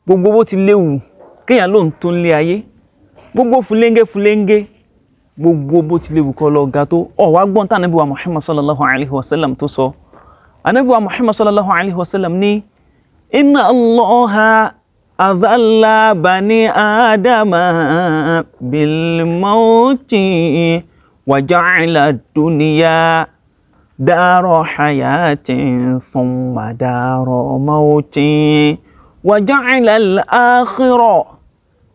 gbogbo bó ti léwu kéèyàn lóhun tó ń lé ayé, gbogbo fúlẹ́ńgé gbogbo bó ti léwu kọ́ lọ ga tó wá gbọ́n tá Ànábì wa Muhammad sallallahu alaihi wasallam tó sọ. Ànábì wa Muhammad sallallahu alaihi wasallam ní inna Allaha adhalla bani adama bil mauti wa ja'ala dunya dara hayatin thumma dara mauti wa ja'ala al-akhirah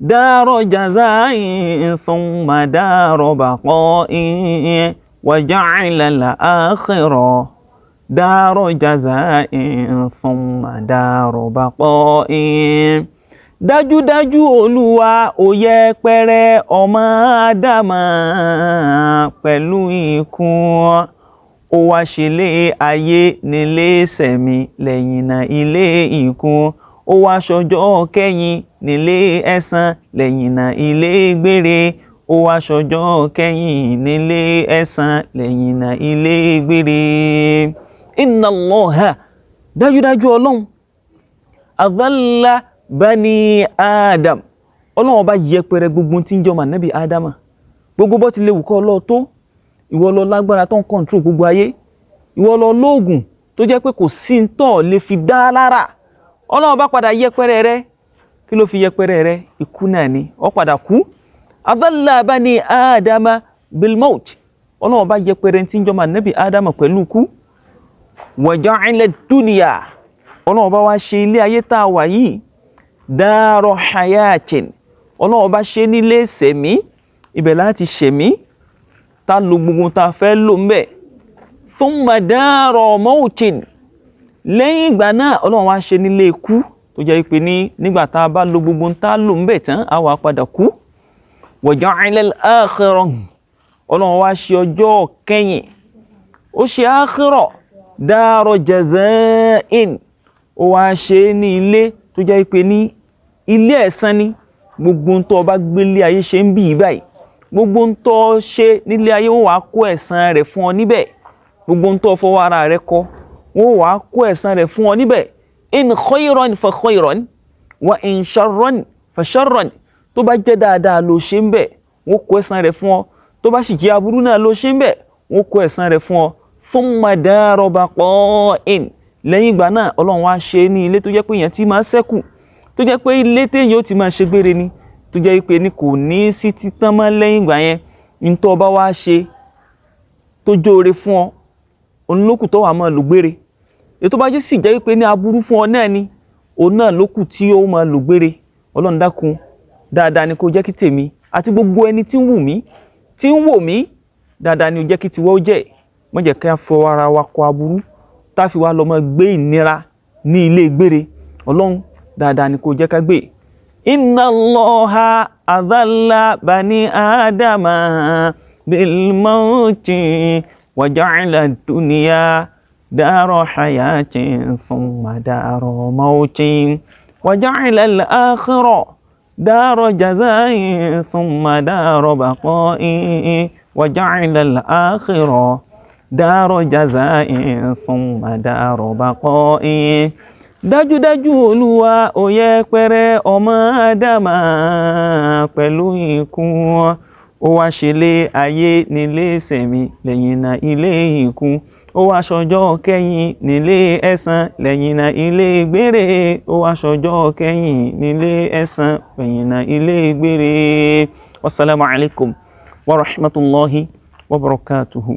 dara jaza'in thumma dara baqa'in wa ja'ala al-akhirah dara jaza'in thumma dara baqa'in. Dájúdájú Olúwa ó yẹpẹrẹ ọmọ Ádámà pẹ̀lú ikú, ó wá ṣẹlẹ̀ ayé nílé ìṣẹ̀mí lẹ́yìn náà ilé ikú, ó wá ṣọjọ́ kẹ́yìn nílé ẹ̀san lẹ́yìn náà ilé gbére, ó wá ṣọjọ́ kẹ́yìn nílé ẹ̀san lẹ́yìn náà ilé gbére. Inna Allaha, dájúdájú Ọlọ́run, adhalla bani Adam, Ọlọ́run ọba yẹpẹrẹ gbogbo tí ń jẹ́ ọmọ Ànábì Ádámà. Gbogbo bó ti léwu kọ́ lọ tó, ìwọ ló lágbára tó ń control gbogbo ayé, ìwọ ló lóògùn tó jẹ́ pé kò sí ń tọ́ lè fi dá lára. Ọlọ́run bá padà yẹpẹrẹ rẹ, kí ló fi yẹpẹrẹ rẹ? Ikú náà ni, ó padà kú. Adhalla bani Adama bil maut, Ọlọ́run bá yẹpẹrẹ tí ń jẹ́ ọmọ Ànábì Ádámà pẹ̀lú ikú. Wa ja'ala dunya, Ọlọ́run bá wá ṣe ilé ayé tá a wà yìí dara hayatin, Ọlọ́run bá ṣe nílé ìṣẹ̀mí, ibẹ̀ láti ṣẹ̀mí tá lo gbogbo tá fẹ́ lò ńbẹ̀. Thumma dara mautin, lẹ́yìn ìgbà náà Ọlọ́run wá ṣe nílé ikú tó jẹ́ pé nígbà tá bá lo gbogbo tá lò ńbẹ̀ tán á wá padà kú. Wa ja'ala al-akhirah, Ọlọ́run wá ṣe ọjọ́ kẹ́yìn, ó ṣe akhirah dara jaza'in, ó wá ṣe ní ilé tó jẹ́ pé ní ilé ẹ̀san ni. Gbogbo tó bá gbélé ayé ṣe ń bí báyìí, gbogbo tó ṣe nílé ayé wọ́n wá kó ẹ̀san rẹ̀ fún ọ níbẹ̀. Gbogbo tó fọwọ́ ara rẹ̀ kọ wọ́n wá kó ẹ̀san rẹ̀ fún ọ níbẹ̀. In khayran fa khayran wa in sharran fa sharran, tó bá jẹ́ dáadáa ló ṣe ń bẹ̀ wọ́n kó ẹ̀san rẹ̀ fún ọ, tó bá sì jẹ́ aburú náà ló ṣe ń bẹ̀ wọ́n kó ẹ̀san rẹ̀ fún ọ. Thumma dara baqa'in, lẹ́yìn ìgbà náà Ọlọ́run wá ṣe ní ilé tó jẹ́ pé èèyàn ti máa ṣẹ́kù, tó jẹ́ pé ilé téèyàn ó ti máa ṣe gbére ni, tó jẹ́ pé ní kò ní sí títán mọ́ lẹ́yìn ìgbà yẹn. ní tó bá wá ṣe tó jóore fún ọ òun lókù tó wà máa lò gbére. Ètò bá jẹ́ sì jẹ́ pé ní aburú fún ọ náà ni òun náà lókù tí ó máa lò gbére. Ọlọ́run dákun dáadáa ni kó jẹ́ kí tèmi àti gbogbo ẹni tí ń wù mí tí ń wò mí dáadáa ni ó jẹ́ kí tiwọ́ jẹ́. Má jẹ́ ká fọ ara wa kọ aburú tá fi wá lọ máa gbé ìnira ní ilé gbére. Ọlọ́run dáadáa ni kó jẹ́ ká gbé. Inna Allaha adhalla bani Adama bil mauti wa ja'ala ad-dunya dara hayatin thumma dara mautin wa ja'ala al-akhirah dara jaza'in thumma dara baqa'in wa ja'ala al-akhirah dara jaza'in thumma dara baqa'in. Dájúdájú Olúwa ó yẹpẹrẹ ọmọ Ádámà pẹ̀lú ikú, ó wá ṣẹlẹ̀ ayé nílé ìṣẹ̀mí lẹ́yìn náà ilé ikú, ó wá ṣọjọ́ kẹ́yìn nílé ẹ̀san lẹ́yìn náà ilé gbére, ó wá ṣọjọ́ kẹ́yìn nílé ẹ̀san lẹ́yìn náà ilé gbére. Wassalamu alaikum wa rahmatullahi wa barakatuhu.